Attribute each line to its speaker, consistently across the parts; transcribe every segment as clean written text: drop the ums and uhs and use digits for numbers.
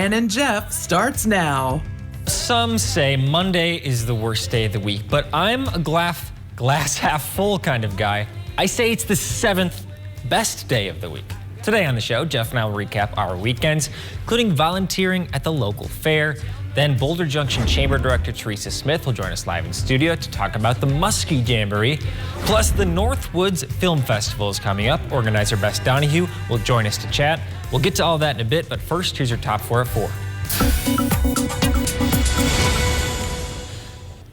Speaker 1: And Jeff starts now.
Speaker 2: Some say Monday is the worst day of the week, but I'm a glass half full kind of guy. I say it's the 7th best day of the week. Today on the show, Jeff and I will recap our weekends, including volunteering at the local fair. Then Boulder Junction Chamber Director Teresa Smith will join us live in studio to talk about the Muskie Jamboree. Plus, the Northwoods Film Festival is coming up. Organizer Bess Donahue will join us to chat. We'll get to all that in a bit, but first, here's your top 4 at 4.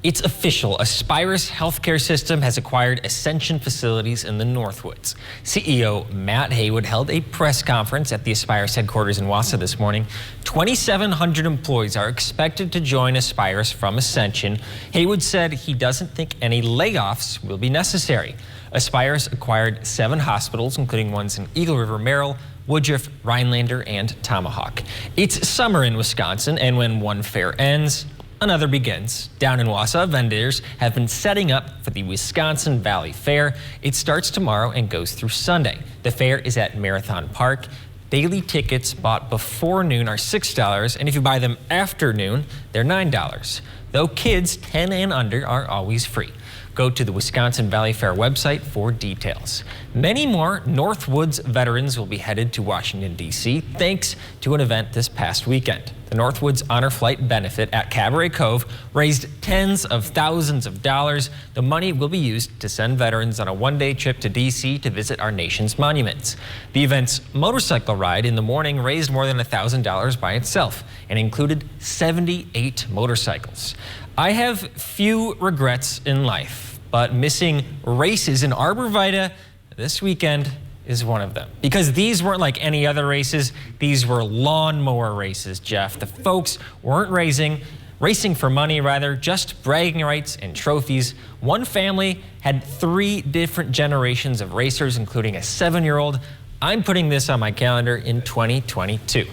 Speaker 2: It's official. Aspirus Healthcare System has acquired Ascension facilities in the Northwoods. CEO Matt Haywood held a press conference at the Aspirus headquarters in Wausau this morning. 2,700 employees are expected to join Aspirus from Ascension. Haywood said he doesn't think any layoffs will be necessary. Aspirus acquired 7 hospitals, including ones in Eagle River, Merrill, Woodruff, Rhinelander, and Tomahawk. It's summer in Wisconsin, and when one fair ends, another begins. Down in Wausau, vendors have been setting up for the Wisconsin Valley Fair. It starts tomorrow and goes through Sunday. The fair is at Marathon Park. Daily tickets bought before noon are $6, and if you buy them after noon, they're $9. Though kids 10 and under are always free. Go to the Wisconsin Valley Fair website for details. Many more Northwoods veterans will be headed to Washington, D.C. thanks to an event this past weekend. The Northwoods Honor Flight benefit at Cabaret Cove raised tens of thousands of dollars. The money will be used to send veterans on a one-day trip to D.C. to visit our nation's monuments. The event's motorcycle ride in the morning raised more than $1,000 by itself and included 78 motorcycles. I have few regrets in life, but missing races in Arbor Vitae this weekend is one of them. Because these weren't like any other races, these were lawnmower races, Jeff. The folks weren't racing for money, rather, just bragging rights and trophies. One family had 3 different generations of racers, including a 7-year-old. I'm putting this on my calendar in 2022.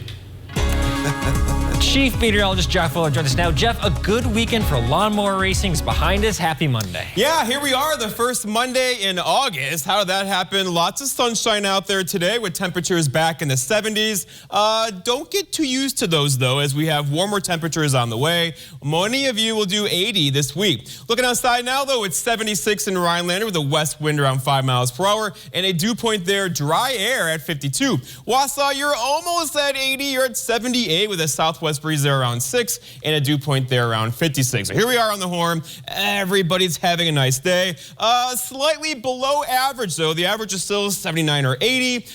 Speaker 2: Chief Meteorologist Jeff Fuller joins us now. Jeff, a good weekend for lawnmower racing is behind us. Happy Monday.
Speaker 3: Yeah, here we are, the first Monday in August. How did that happen? Lots of sunshine out there today with temperatures back in the 70s. Don't get too used to those, though, as we have warmer temperatures on the way. Many of you will do 80 this week. Looking outside now, though, it's 76 in Rhinelander with a west wind around 5 miles per hour and a dew point there, dry air at 52. Wausau, you're almost at 80. You're at 78 with a southwest breeze there around 6 and a dew point there around 56. So here we are on the Horn. Everybody's having a nice day. Slightly below average, though. The average is still 79 or 80.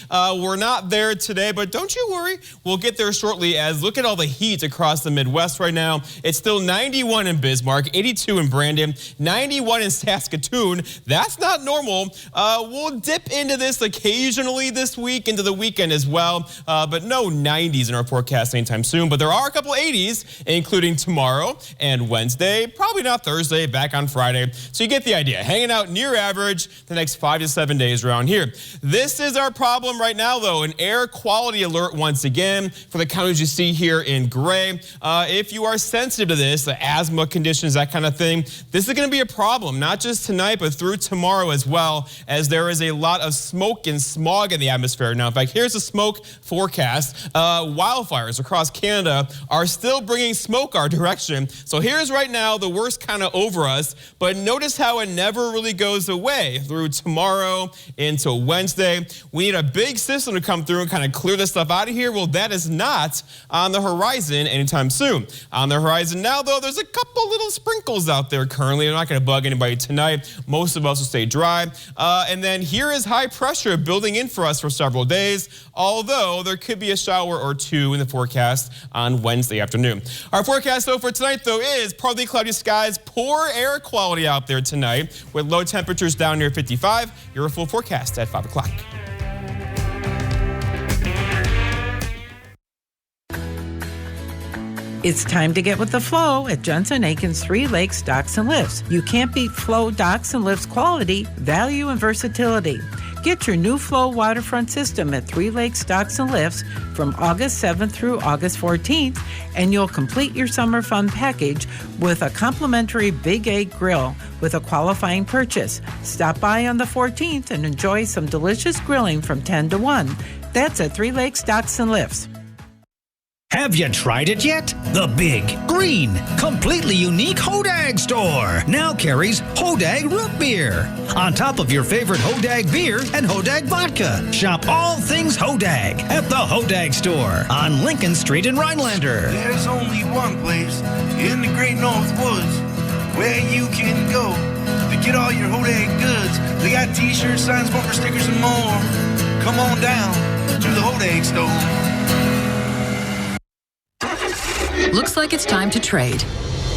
Speaker 3: We're not there today, but don't you worry. We'll get there shortly, as look at all the heat across the Midwest right now. It's still 91 in Bismarck, 82 in Brandon, 91 in Saskatoon. That's not normal. We'll dip into this occasionally this week, into the weekend as well, but no 90s in our forecast anytime soon. But there are a couple 80s, including tomorrow and Wednesday, probably not Thursday, back on Friday. So you get the idea. Hanging out near average the next 5 to 7 days around here. This is our problem right now, though, an air quality alert once again for the counties you see here in gray. If you are sensitive to this, the asthma conditions, that kind of thing, this is going to be a problem, not just tonight, but through tomorrow as well, as there is a lot of smoke and smog in the atmosphere. Now, in fact, here's the smoke forecast. Wildfires across Canada are still bringing smoke our direction. So here's right now the worst kind of over us, but notice how it never really goes away through tomorrow into Wednesday. We need a big system to come through and kind of clear this stuff out of here. Well, that is not on the horizon anytime soon. On the horizon now, though, there's a couple little sprinkles out there currently. They're not going to bug anybody tonight. Most of us will stay dry. And then here is high pressure building in for us for several days, although there could be a shower or 2 in the forecast on Wednesday afternoon. Our forecast, though, for tonight, though, is partly cloudy skies, poor air quality out there tonight, with low temperatures down near 55. Your full forecast at 5 o'clock.
Speaker 1: It's time to get with the flow at Johnson Aiken's 3 Lakes Docks and Lifts. You can't beat Flow Docks and Lifts quality, value, and versatility. Get your new Flow waterfront system at 3 Lakes Docks and Lifts from August 7th through August 14th, and you'll complete your summer fun package with a complimentary Big 8 grill with a qualifying purchase. Stop by on the 14th and enjoy some delicious grilling from 10 to 1. That's at 3 Lakes Docks and Lifts.
Speaker 4: Have you tried it yet? The big, green, completely unique Hodag store now carries Hodag Root Beer. On top of your favorite Hodag beer and Hodag vodka. Shop all things Hodag at the Hodag store on Lincoln Street in Rhinelander.
Speaker 5: There's only one place in the Great North Woods where you can go to get all your Hodag goods. They got t-shirts, signs, bumper stickers, and more. Come on down to the Hodag store.
Speaker 6: Looks like it's time to trade.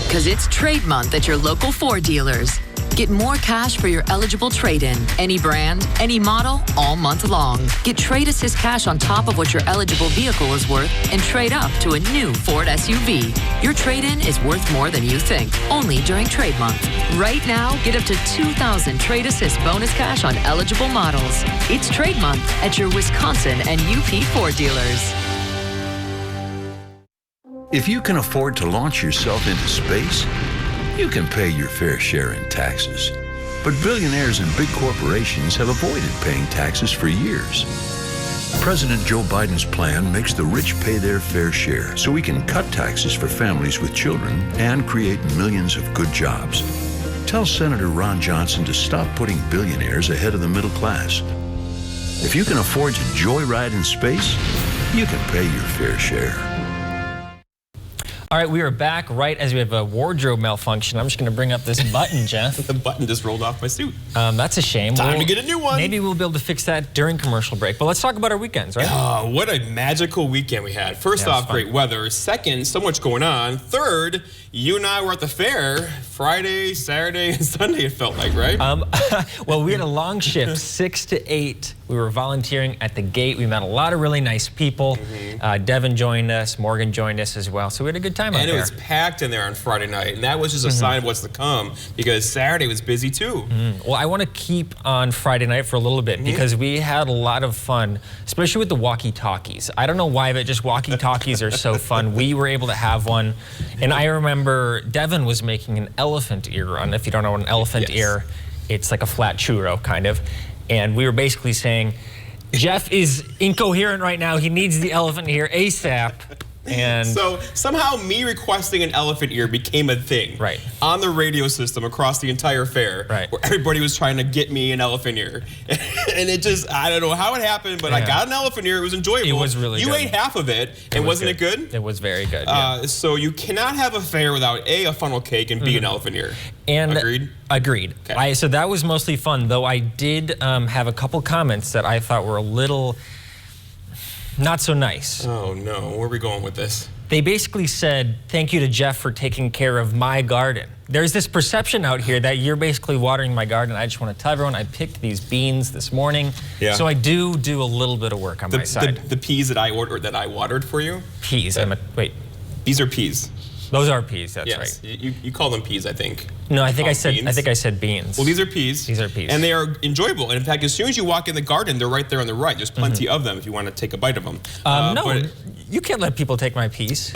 Speaker 6: Because it's trade month at your local Ford dealers. Get more cash for your eligible trade-in. Any brand, any model, all month long. Get Trade Assist cash on top of what your eligible vehicle is worth and trade up to a new Ford SUV. Your trade-in is worth more than you think. Only during trade month. Right now, get up to $2,000 Trade Assist bonus cash on eligible models. It's trade month at your Wisconsin and UP Ford dealers.
Speaker 7: If you can afford to launch yourself into space, you can pay your fair share in taxes. But billionaires and big corporations have avoided paying taxes for years. President Joe Biden's plan makes the rich pay their fair share so we can cut taxes for families with children and create millions of good jobs. Tell Senator Ron Johnson to stop putting billionaires ahead of the middle class. If you can afford to joyride in space, you can pay your fair share.
Speaker 2: All right, we are back right as we have a wardrobe malfunction. I'm just going to bring up this button, Jeff.
Speaker 3: The button just rolled off my suit.
Speaker 2: That's a shame.
Speaker 3: Time to get a new one.
Speaker 2: Maybe we'll be able to fix that during commercial break. But let's talk about our weekends, right?
Speaker 3: Oh, what a magical weekend we had. First off, great weather. Second, so much going on. Third, you and I were at the fair Friday, Saturday, and Sunday, it felt like, right?
Speaker 2: Well, we had a long shift, 6 to 8. We were volunteering at the gate. We met a lot of really nice people. Devin joined us. Morgan joined us as well. So we had a good time out there.
Speaker 3: And it was packed in there on Friday night. And that was just a sign of what's to come because Saturday was busy too.
Speaker 2: Well, I want to keep on Friday night for a little bit because we had a lot of fun, especially with the walkie-talkies. I don't know why, but just walkie-talkies are so fun. We were able to have one. And I remember Devin was making an elephant ear run. If you don't know what an elephant ear, it's like a flat churro kind of. And we were basically saying, Jeff is incoherent right now. He needs the elephant ear ASAP. And
Speaker 3: so somehow me requesting an elephant ear became a thing on the radio system across the entire fair where everybody was trying to get me an elephant ear. And it just, I don't know how it happened, but I got an elephant ear. It was enjoyable. It
Speaker 2: was really good.
Speaker 3: You ate half of it, and wasn't it good?
Speaker 2: It was very good.
Speaker 3: So you cannot have a fair without A, funnel cake, and B, an elephant ear.
Speaker 2: And
Speaker 3: Agreed?
Speaker 2: Agreed.
Speaker 3: Okay.
Speaker 2: So that was mostly fun, though I did have a couple comments that I thought were a little not so nice.
Speaker 3: Oh no, where are we going with this?
Speaker 2: They basically said, thank you to Jeff for taking care of my garden. There's this perception out here that you're basically watering my garden. I just want to tell everyone I picked these beans this morning. So I do a little bit of work on my side.
Speaker 3: The peas that I watered for you?
Speaker 2: Peas. Wait.
Speaker 3: These are peas.
Speaker 2: Those are peas, that's right.
Speaker 3: You call them peas, I think.
Speaker 2: No, I think I said beans.
Speaker 3: Well, these are peas.
Speaker 2: These are peas.
Speaker 3: And they are enjoyable. And in fact, as soon as you walk in the garden, they're right there on the right. There's plenty of them if you want to take a bite of them.
Speaker 2: No, you can't let people take my peas.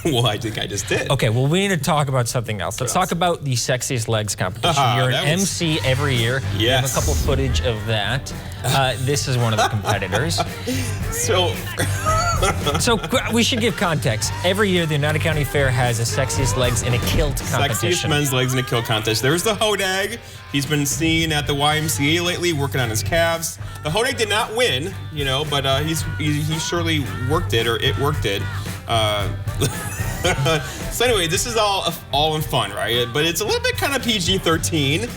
Speaker 3: Well, I think I just did.
Speaker 2: Okay, well, we need to talk about something else. Let's talk about the Sexiest Legs competition. You're an MC every year.
Speaker 3: Yes.
Speaker 2: We have a couple footage of that. This is one of the competitors.
Speaker 3: So
Speaker 2: we should give context. Every year, the United County Fair has a Sexiest Legs in a Kilt competition.
Speaker 3: Sexiest men's legs in a kilt contest. There's the Hodag. He's been seen at the YMCA lately working on his calves. The Hodag did not win, but he surely worked it, or it worked it. So anyway, this is all in fun, right? But it's a little bit kind of PG-13.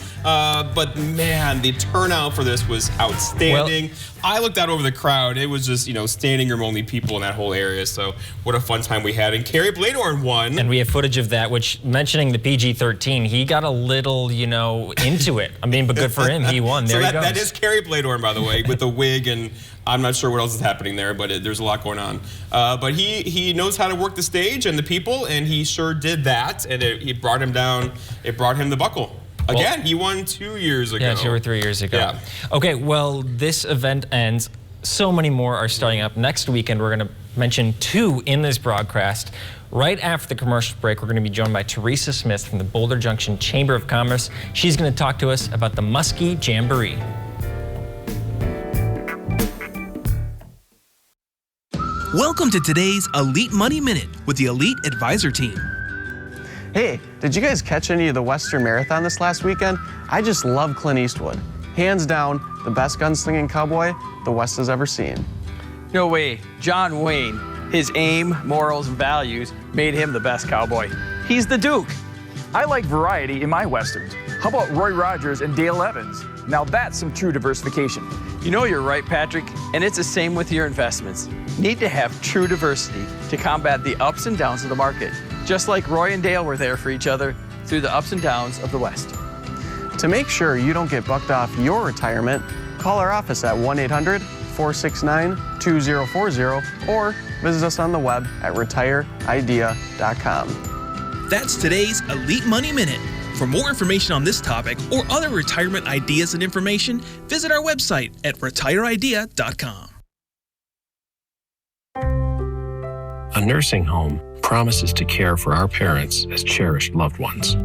Speaker 3: But man, the turnout for this was outstanding. Well, I looked out over the crowd. It was just, standing room only people in that whole area. So what a fun time we had. And Kerry Bladorn won.
Speaker 2: And we have footage of that, which, mentioning the PG-13, he got a little, into it. I mean, but good for him. He won. There he goes.
Speaker 3: That is Kerry Bladorn, by the way, with the wig, and I'm not sure what else is happening there, but there's a lot going on. But he knows how to work the stage and the people, and he sure did that. And it brought him down. It brought him the buckle. Again, he won 2 years ago.
Speaker 2: Yeah, 2 or 3 years ago.
Speaker 3: Yeah.
Speaker 2: Okay, well, this event ends. So many more are starting up. Next weekend, we're going to mention 2 in this broadcast. Right after the commercial break, we're going to be joined by Teresa Smith from the Boulder Junction Chamber of Commerce. She's going to talk to us about the Muskie Jamboree.
Speaker 8: Welcome to today's Elite Money Minute with the Elite Advisor Team.
Speaker 9: Hey, did you guys catch any of the Western Marathon this last weekend? I just love Clint Eastwood. Hands down, the best gunslinging cowboy the West has ever seen.
Speaker 10: No way. John Wayne, his aim, morals, and values made him the best cowboy. He's the Duke.
Speaker 11: I like variety in my Westerns. How about Roy Rogers and Dale Evans? Now that's some true diversification.
Speaker 10: You know you're right, Patrick, and it's the same with your investments. Need to have true diversity to combat the ups and downs of the market, just like Roy and Dale were there for each other through the ups and downs of the West.
Speaker 9: To make sure you don't get bucked off your retirement, call our office at 1-800-469-2040 or visit us on the web at retireidea.com.
Speaker 8: That's today's Elite Money Minute. For more information on this topic or other retirement ideas and information, visit our website at retireidea.com.
Speaker 12: A nursing home promises to care for our parents as cherished loved ones.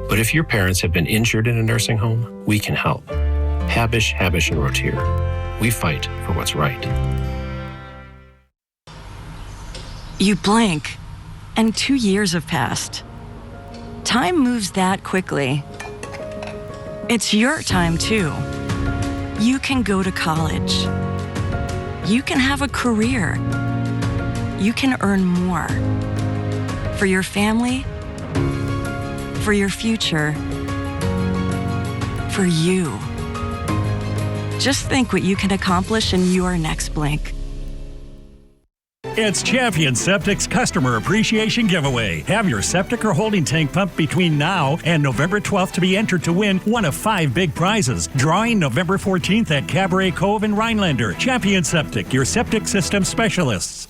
Speaker 12: But if your parents have been injured in a nursing home, we can help. Habish, Habish, and Rotier. We fight for what's right.
Speaker 13: You blink, and 2 years have passed. Time moves that quickly. It's your time, too. You can go to college. You can have a career. You can earn more. For your family, for your future, for you. Just think what you can accomplish in your next blink.
Speaker 14: It's Champion Septic's Customer Appreciation Giveaway. Have your septic or holding tank pumped between now and November 12th to be entered to win one of 5 big prizes. Drawing November 14th at Cabaret Cove in Rhinelander. Champion Septic, your septic system specialists.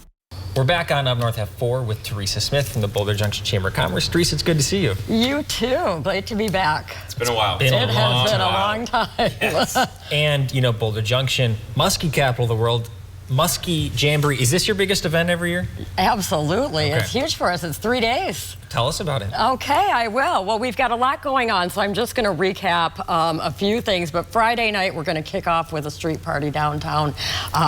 Speaker 2: We're back on Up North at 4 with Teresa Smith from the Boulder Junction Chamber of Commerce. Teresa, it's good to see you.
Speaker 15: You too. Great to be back.
Speaker 3: It's been a while.
Speaker 15: It has been a long time.
Speaker 2: Yes. And, you know, Boulder Junction, muskie capital of the world. Muskie Jamboree. Is this your biggest event every year?
Speaker 15: Absolutely.
Speaker 2: Okay.
Speaker 15: It's huge for us. It's 3 days.
Speaker 2: Tell us about it.
Speaker 15: Okay, I will. Well, we've got a lot going on, so I'm just going to recap a few things. But Friday night, we're going to kick off with a street party downtown.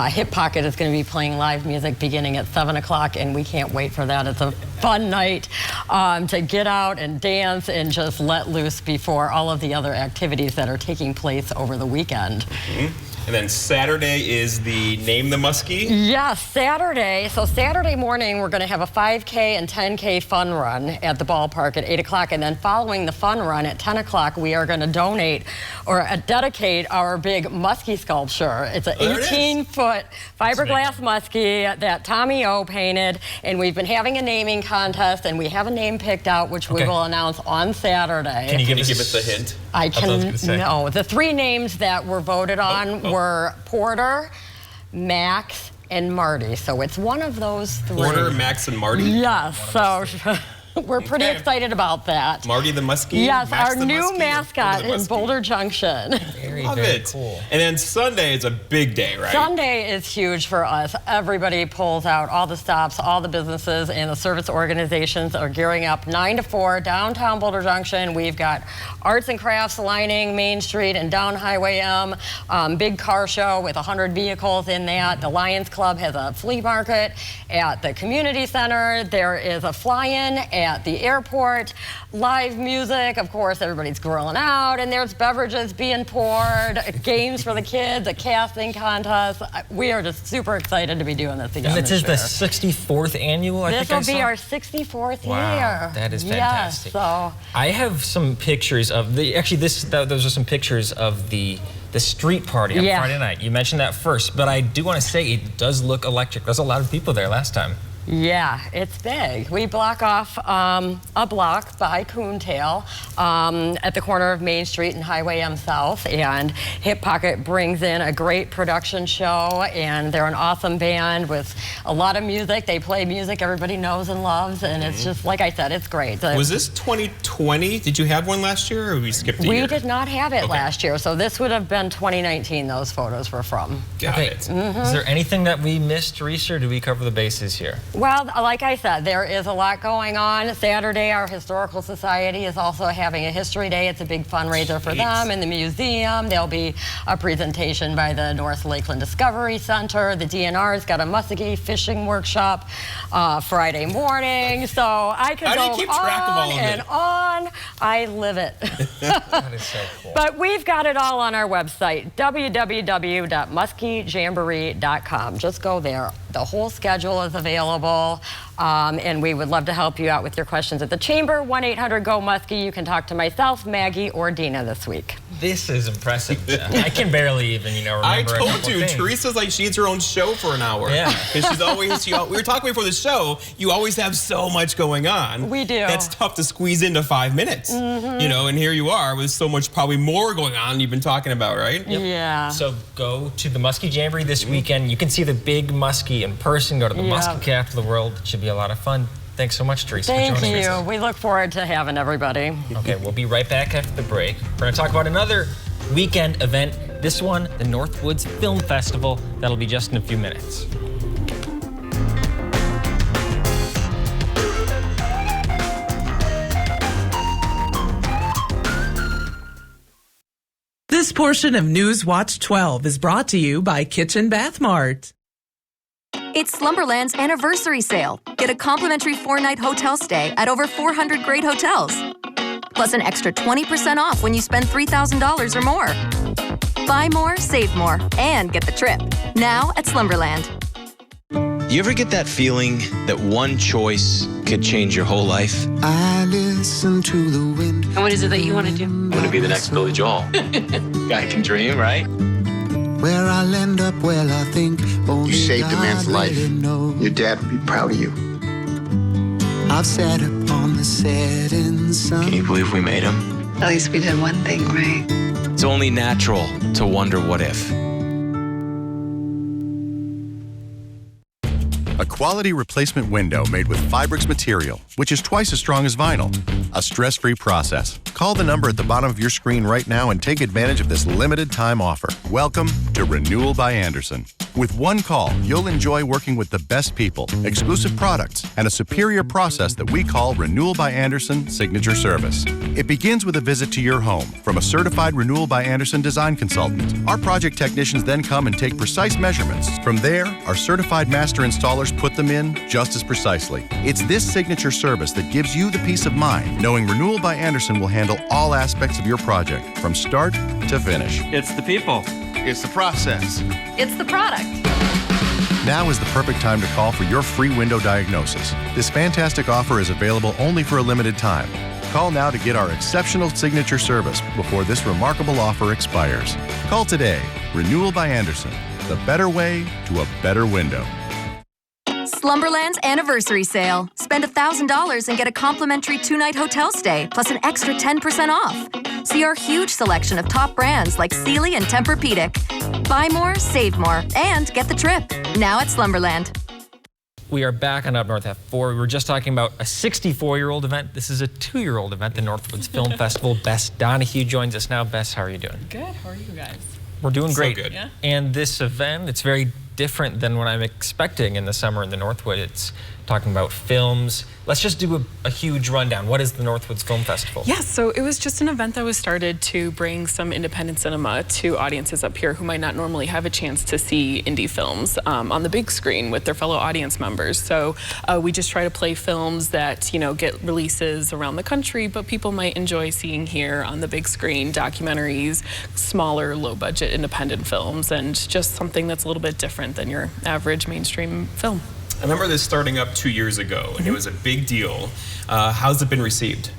Speaker 15: Hip Pocket is going to be playing live music beginning at 7 o'clock, and we can't wait for that. It's a fun night to get out and dance and just let loose before all of the other activities that are taking place over the weekend.
Speaker 3: Mm-hmm. And then Saturday is the Name the Muskie?
Speaker 15: Yes, Saturday. So Saturday morning, we're going to have a 5K and 10K fun run at the ballpark at 8 o'clock. And then following the fun run at 10 o'clock, we are going to donate or dedicate our big muskie sculpture. It's an 18-foot fiberglass muskie that Tommy O painted. And we've been having a naming contest, and we have a name picked out, which we will announce on Saturday.
Speaker 3: Can you give us a hint?
Speaker 15: I can. No, the 3 names that were voted on were Porter, Max, and Marty. So it's one of those 3.
Speaker 3: Porter, Max, and Marty?
Speaker 15: Yes. So we're pretty excited about that.
Speaker 3: Marty the Muskie?
Speaker 15: Yes,
Speaker 3: Max
Speaker 15: our
Speaker 3: the
Speaker 15: new
Speaker 3: Muskie,
Speaker 15: mascot in Boulder Junction.
Speaker 3: Love it. Cool. And then Sunday is a big day, right?
Speaker 15: Sunday is huge for us. Everybody pulls out. All the stops, all the businesses, and the service organizations are gearing up 9 to 4 downtown Boulder Junction. We've got arts and crafts lining Main Street and down Highway M. Big car show with 100 vehicles in that. The Lions Club has a flea market at the community center. There is a fly-in at the airport. Live music, of course, everybody's grilling out, and there's beverages being poured, games for the kids, a casting contest. We are just super excited to be doing this again.
Speaker 2: And this is the 64th annual, I think I saw?
Speaker 15: This will be our 64th
Speaker 2: Wow,
Speaker 15: year.
Speaker 2: that is fantastic.
Speaker 15: Yes, so.
Speaker 2: I have some pictures of the, those are some pictures of the street party on Friday night. You mentioned that first, but I do want to say it does look electric. There's a lot of people there last time.
Speaker 15: Yeah, it's big. We block off a block by Coontail at the corner of Main Street and Highway M South, and Hip Pocket brings in a great production show, and they're an awesome band with a lot of music. They play music everybody knows and loves, and it's just, like I said, it's great.
Speaker 3: Was this 2020? Did you have one last year, or we skipped a year?
Speaker 15: We did not have it last year, so this would have been 2019 those photos were from.
Speaker 3: Got it.
Speaker 2: Is there anything that we missed, Teresa, or do we cover the bases here?
Speaker 15: Well, like I said, there is a lot going on. Saturday, our Historical Society is also having a History Day. It's a big fundraiser for them in the museum. There'll be a presentation by the North Lakeland Discovery Center. The DNR's got a muskie fishing workshop Friday morning. So I could go on and on. I live it.
Speaker 2: That is so cool.
Speaker 15: But we've got it all on our website, www.muskiejamboree.com. Just go there. The whole schedule is available, and we would love to help you out with your questions at the Chamber. 1-800-GO-MUSKIE. You can talk to myself, Maggie, or Dina this week.
Speaker 2: This is impressive. I can barely even, remember
Speaker 3: I
Speaker 2: a
Speaker 3: told
Speaker 2: couple
Speaker 3: you,
Speaker 2: things.
Speaker 3: Teresa's like she needs her own show for an hour.
Speaker 2: Yeah.
Speaker 3: Because she's always, we were talking before the show, you always have so much going on.
Speaker 15: We do.
Speaker 3: That's tough to squeeze into 5 minutes. And here you are with so much probably more going on you've been talking about, right?
Speaker 15: Yep. Yeah.
Speaker 2: So go to the Muskie Jamboree this weekend. You can see the big muskie in person. Go to the Muskie capital of the world. It should be a lot of fun. Thanks so much, Teresa, for joining us.
Speaker 15: Thank you. We look forward to having everybody.
Speaker 2: Okay, we'll be right back after the break. We're going to talk about another weekend event. This one, the Northwoods Film Festival. That'll be just in a few minutes.
Speaker 16: This portion of News Watch 12 is brought to you by Kitchen Bath Mart.
Speaker 17: It's Slumberland's anniversary sale. Get a complimentary 4-night hotel stay at over 400 great hotels. Plus an extra 20% off when you spend $3,000 or more. Buy more, save more, and get the trip. Now at Slumberland.
Speaker 18: You ever get that feeling that one choice could change your whole life?
Speaker 19: I listen to the wind.
Speaker 20: And what is it that you want to do?
Speaker 18: I want to be the next Billy Joel. Guy can dream, right?
Speaker 19: Where I'll end up, well, I think
Speaker 21: you saved a man's life. Your dad would be proud of you.
Speaker 19: I've sat upon the setting sun.
Speaker 18: Can you believe we made him?
Speaker 20: At least we did one thing right.
Speaker 18: It's only natural to wonder what if.
Speaker 22: A quality replacement window made with Fibrix material, which is twice as strong as vinyl. A stress-free process. Call the number at the bottom of your screen right now and take advantage of this limited time offer. Welcome to Renewal by Andersen. With one call, you'll enjoy working with the best people, exclusive products, and a superior process that we call Renewal by Andersen Signature Service. It begins with a visit to your home from a certified Renewal by Andersen design consultant. Our project technicians then come and take precise measurements. From there, our certified master installers put them in just as precisely. It's this signature service that gives you the peace of mind, knowing Renewal by Andersen will handle all aspects of your project, from start to finish.
Speaker 23: It's the people.
Speaker 21: It's the process.
Speaker 20: It's the product.
Speaker 22: Now is the perfect time to call for your free window diagnosis. This fantastic offer is available only for a limited time. Call now to get our exceptional signature service before this remarkable offer expires. Call today. Renewal by Andersen. The better way to a better window.
Speaker 17: Slumberland's anniversary sale. Spend $1,000 and get a complimentary 2-night hotel stay, plus an extra 10% off. See our huge selection of top brands like Sealy and Tempur-Pedic. Buy more, save more, and get the trip. Now at Slumberland.
Speaker 2: We are back on Up North at 4. We were just talking about a 64-year-old event. This is a 2-year-old event, the Northwoods Film Festival. Bess Donahue joins us now. Bess, how are you doing?
Speaker 24: Good. How are you guys?
Speaker 2: We're doing great.
Speaker 3: So good.
Speaker 24: Yeah.
Speaker 2: And this event, it's very different than what I'm expecting in the summer in the Northwood. It's talking about films. Let's just do a huge rundown. What is the Northwoods Film Festival?
Speaker 24: Yes, so it was just an event that was started to bring some independent cinema to audiences up here who might not normally have a chance to see indie films on the big screen with their fellow audience members. So we just try to play films that, get releases around the country, but people might enjoy seeing here on the big screen, documentaries, smaller, low-budget independent films, and just something that's a little bit different than your average mainstream film.
Speaker 3: I remember this starting up 2 years ago, and it was a big deal. How's it been received?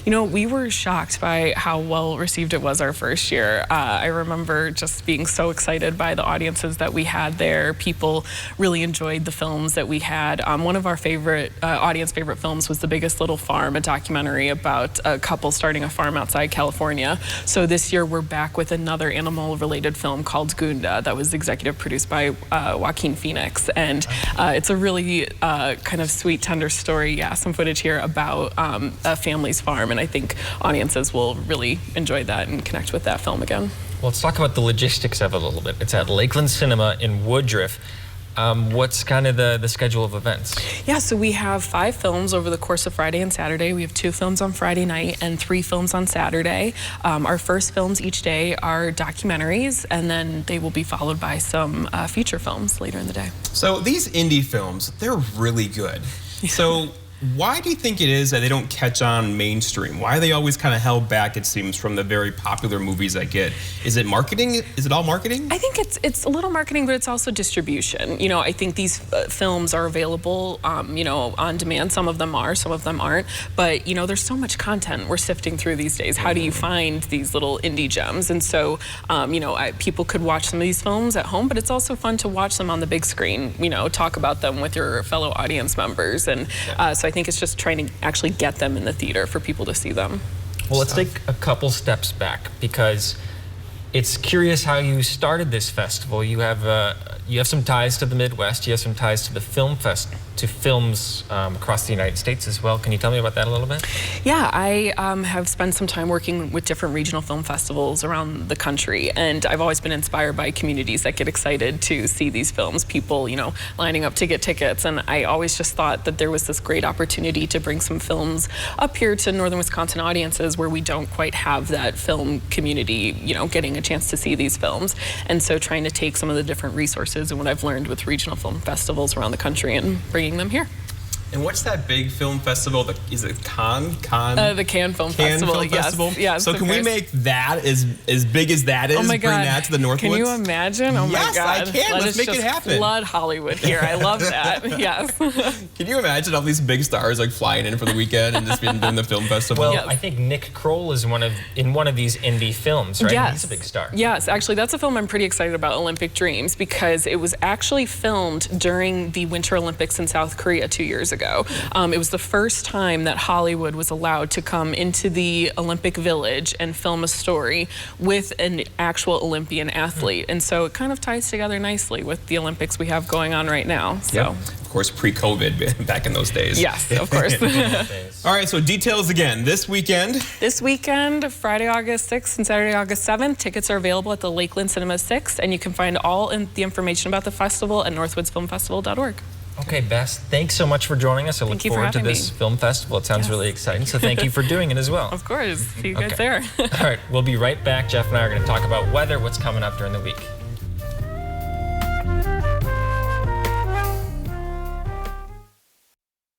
Speaker 24: We were shocked by how well received it was our first year. I remember just being so excited by the audiences that we had there. People really enjoyed the films that we had. One of our favorite, audience favorite films was The Biggest Little Farm, a documentary about a couple starting a farm outside California. So this year we're back with another animal-related film called Gunda that was executive produced by Joaquin Phoenix. And it's a really kind of sweet, tender story. Yeah, some footage here about a family's farm, and I think audiences will really enjoy that and connect with that film again.
Speaker 2: Well, let's talk about the logistics of it a little bit. It's at Lakeland Cinema in Woodruff. What's kind of the schedule of events?
Speaker 24: Yeah, so we have 5 films over the course of Friday and Saturday. We have 2 films on Friday night and 3 films on Saturday. Our first films each day are documentaries, and then they will be followed by some feature films later in the day.
Speaker 3: So these indie films, they're really good. So why do you think it is that they don't catch on mainstream? Why are they always kind of held back, it seems, from the very popular movies that get? Is it marketing? Is it all marketing?
Speaker 24: I think it's a little marketing, but it's also distribution. You know, I think these films are available, you know, on demand. Some of them are, some of them aren't. But, you know, there's so much content we're sifting through these days. How do you find these little indie gems? And so, you know, people could watch some of these films at home, but it's also fun to watch them on the big screen, you know, talk about them with your fellow audience members. And so I think it's just trying to actually get them in the theater for people to see them.
Speaker 2: Well, let's take a couple steps back, because it's curious how you started this festival. You have some ties to the Midwest. You have some ties to the films across the United States as well. Can you tell me about that a little bit?
Speaker 24: Yeah, I have spent some time working with different regional film festivals around the country, and I've always been inspired by communities that get excited to see these films. People, you know, lining up to get tickets, and I always just thought that there was this great opportunity to bring some films up here to northern Wisconsin audiences where we don't quite have that film community, you know, getting a chance to see these films. And so trying to take some of the different resources and what I've learned with regional film festivals around the country and bringing them here.
Speaker 3: And what's that big film festival? Is it Cannes?
Speaker 24: The Cannes Film Festival. Yes.
Speaker 3: So can we make that as big as that is?
Speaker 24: Oh my God.
Speaker 3: Bring that to the Northwoods?
Speaker 24: Can you imagine? Oh
Speaker 3: yes,
Speaker 24: my God.
Speaker 3: I can. Let's make it happen.
Speaker 24: Flood Hollywood here. I love that. Yes.
Speaker 3: Can you imagine all these big stars like flying in for the weekend and just being doing the film festival?
Speaker 2: Well, I think Nick Kroll is in one of these indie films, right?
Speaker 24: Yes.
Speaker 2: He's a big star.
Speaker 24: Yes, actually, that's a film I'm pretty excited about, Olympic Dreams, because it was actually filmed during the Winter Olympics in South Korea 2 years ago. It was the first time that Hollywood was allowed to come into the Olympic Village and film a story with an actual Olympian athlete. And so it kind of ties together nicely with the Olympics we have going on right now. So.
Speaker 3: Yep. Of course, pre-COVID, back in those days.
Speaker 24: Yes, of course.
Speaker 3: All right, so details again. This weekend,
Speaker 24: Friday, August 6th and Saturday, August 7th. Tickets are available at the Lakeland Cinema 6, and you can find all the information about the festival at northwoodsfilmfestival.org.
Speaker 2: Okay, Bess, thanks so much for joining us. I look forward to this film festival. It sounds really exciting, so thank you for doing it as well.
Speaker 24: Of course. See you guys there.
Speaker 2: All right, we'll be right back. Jeff and I are going to talk about weather, what's coming up during the week.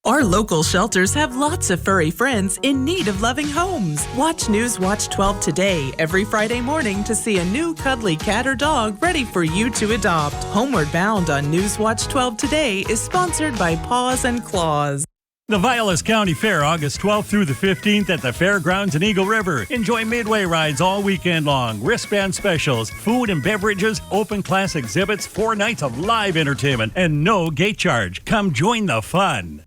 Speaker 16: Our local shelters have lots of furry friends in need of loving homes. Watch News Watch 12 today, every Friday morning, to see a new cuddly cat or dog ready for you to adopt. Homeward Bound on News Watch 12 today is sponsored by Paws and Claws.
Speaker 14: The Vilas County Fair, August 12th through the 15th at the Fairgrounds in Eagle River. Enjoy midway rides all weekend long, wristband specials, food and beverages, open class exhibits, 4 nights of live entertainment, and no gate charge. Come join the fun.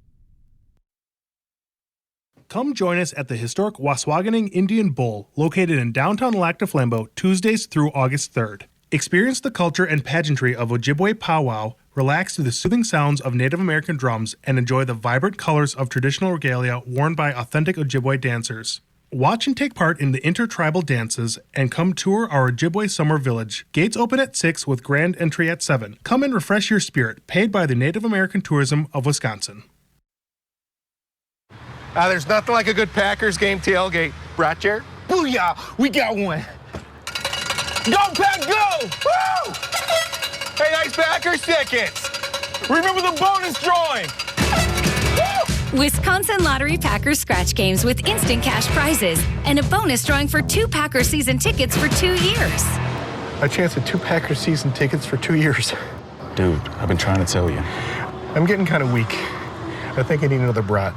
Speaker 1: Come join us at the historic Waswaganing Indian Bowl, located in downtown Lac du Flambeau, Tuesdays through August 3rd. Experience the culture and pageantry of Ojibwe powwow, relax to the soothing sounds of Native American drums, and enjoy the vibrant colors of traditional regalia worn by authentic Ojibwe dancers. Watch and take part in the intertribal dances, and come tour our Ojibwe Summer Village. Gates open at 6 with grand entry at 7. Come and refresh your spirit, paid by the Native American Tourism of Wisconsin.
Speaker 4: There's nothing like a good Packers game tailgate. Brought Jared? Booyah! We got one. Go, Pack, go! Woo! Hey, nice Packers tickets. Remember the bonus drawing. Woo!
Speaker 5: Wisconsin Lottery Packers scratch games with instant cash prizes and a bonus drawing for 2 Packers season tickets for 2 years.
Speaker 4: A chance at 2 Packers season tickets for 2 years.
Speaker 23: Dude, I've been trying to tell you.
Speaker 4: I'm getting kind of weak. I think I need another brat.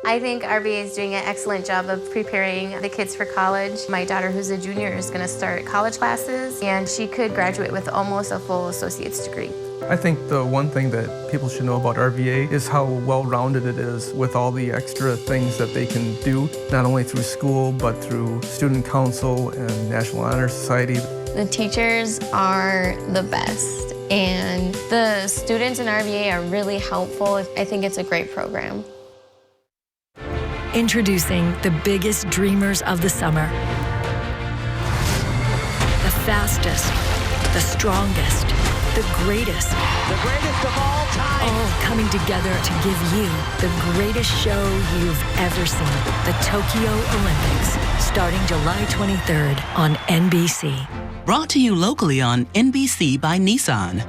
Speaker 25: I think RBA is doing an excellent job of preparing the kids for college. My daughter, who's a junior, is going to start college classes, and she could graduate with almost a full associate's degree.
Speaker 26: I think the one thing that people should know about RVA is how well-rounded it is with all the extra things that they can do, not only through school, but through student council and National Honor Society.
Speaker 25: The teachers are the best, and the students in RVA are really helpful. I think it's a great program.
Speaker 6: Introducing the biggest dreamers of the summer. The fastest, the strongest,
Speaker 5: the greatest.
Speaker 7: The greatest of all time.
Speaker 5: All coming together to give you the greatest show you've ever seen. The Tokyo Olympics, starting July 23rd on NBC.
Speaker 8: Brought to you locally on NBC by Nissan.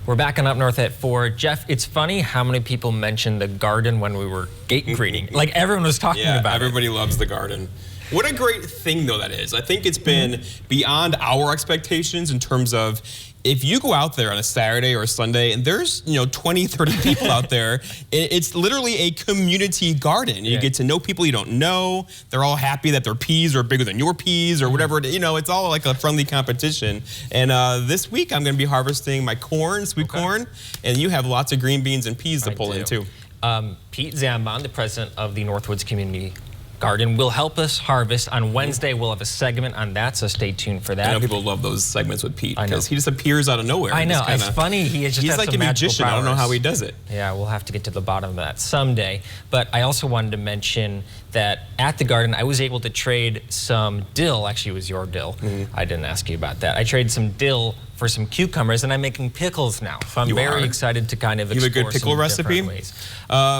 Speaker 2: We're back on Up North at 4. Jeff, it's funny how many people mentioned the Garden when we were gate greeting. Like, everyone was talking about it.
Speaker 3: Everybody loves the Garden. What a great thing, though, that is. I think it's been beyond our expectations in terms of if you go out there on a Saturday or a Sunday and there's, 20, 30 people out there, it's literally a community garden. You get to know people you don't know. They're all happy that their peas are bigger than your peas or whatever. It's all like a friendly competition. And this week I'm going to be harvesting my corn, sweet corn, and you have lots of green beans and peas to pull in too.
Speaker 2: Pete Zambon, the president of the Northwoods Community Garden, will help us harvest. On Wednesday, we'll have a segment on that, so stay tuned for that.
Speaker 3: I know people love those segments with Pete because he just appears out of nowhere.
Speaker 2: I know, it's funny. He's
Speaker 3: like a magician.
Speaker 2: Powers.
Speaker 3: I don't know how he does it.
Speaker 2: Yeah, we'll have to get to the bottom of that someday. But I also wanted to mention that at the Garden, I was able to trade some dill. Actually, it was your dill. I didn't ask you about that. I traded some dill for some cucumbers, and I'm making pickles now. So I'm very excited to kind of explore
Speaker 3: you have a good pickle recipe?
Speaker 2: Ways.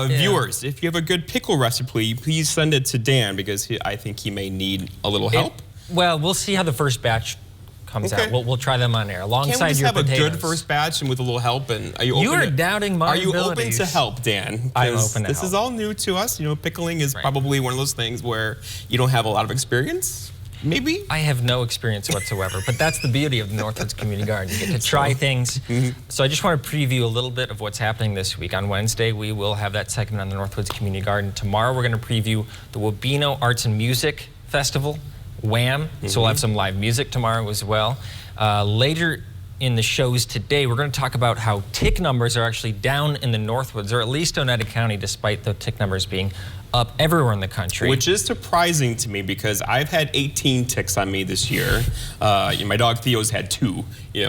Speaker 3: Viewers, if you have a good pickle recipe, please send it to Dan because I think he may need a little help.
Speaker 2: Well, we'll see how the first batch comes out. We'll try them on air alongside your potatoes.
Speaker 3: Can't we just have a good first batch and with a little help? And are you open?
Speaker 2: You are doubting my abilities.
Speaker 3: Are you open to help, Dan?
Speaker 2: I'm open to help.
Speaker 3: This is all new to us. Pickling is probably one of those things where you don't have a lot of experience. Maybe?
Speaker 2: I have no experience whatsoever, but that's the beauty of the Northwoods Community Garden. You get to try things. So I just want to preview a little bit of what's happening this week. On Wednesday, we will have that segment on the Northwoods Community Garden. Tomorrow, we're going to preview the Wabeno Arts and Music Festival, WAM. So we'll have some live music tomorrow as well. Later in the shows today, we're going to talk about how tick numbers are actually down in the Northwoods, or at least Oneida County, despite the tick numbers being up everywhere in the country.
Speaker 3: Which is surprising to me because I've had 18 ticks on me this year. My dog Theo's had 2,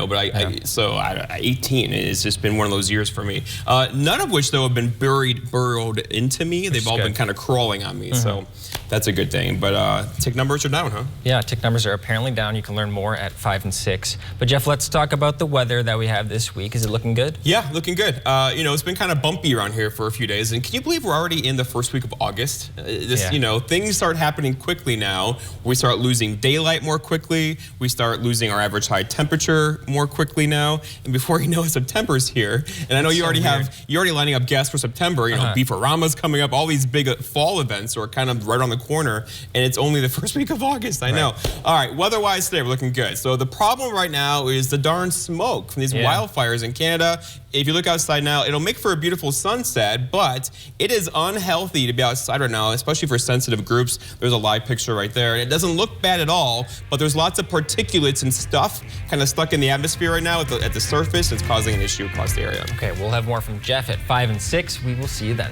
Speaker 3: but 18 has just been one of those years for me. None of which, though, have been burrowed into me. They've all been kind of crawling on me, so that's a good thing. But tick numbers are down, huh?
Speaker 2: Yeah, tick numbers are apparently down. You can learn more at 5 and 6. But Jeff, let's talk about the weather that we have this week. Is it looking good?
Speaker 3: Yeah, looking good. It's been kind of bumpy around here for a few days. And can you believe we're already in the first week of August? Things start happening quickly now. We start losing daylight more quickly. We start losing our average high temperature more quickly now. And before you know it, September's here. And I know you're already lining up guests for September. Beefarama's coming up. All these big fall events are kind of right on the corner. And it's only the first week of August. I know. All right, weather-wise today, we're looking good. So the problem right now is the darn smoke from these wildfires in Canada. If you look outside now, it'll make for a beautiful sunset, but it is unhealthy to be outside right now, especially for sensitive groups. There's a live picture right there, and it doesn't look bad at all, but there's lots of particulates and stuff kind of stuck in the atmosphere right now at the surface. It's causing an issue across the area.
Speaker 2: Okay, we'll have more from Jeff at 5 and 6. We will see you then.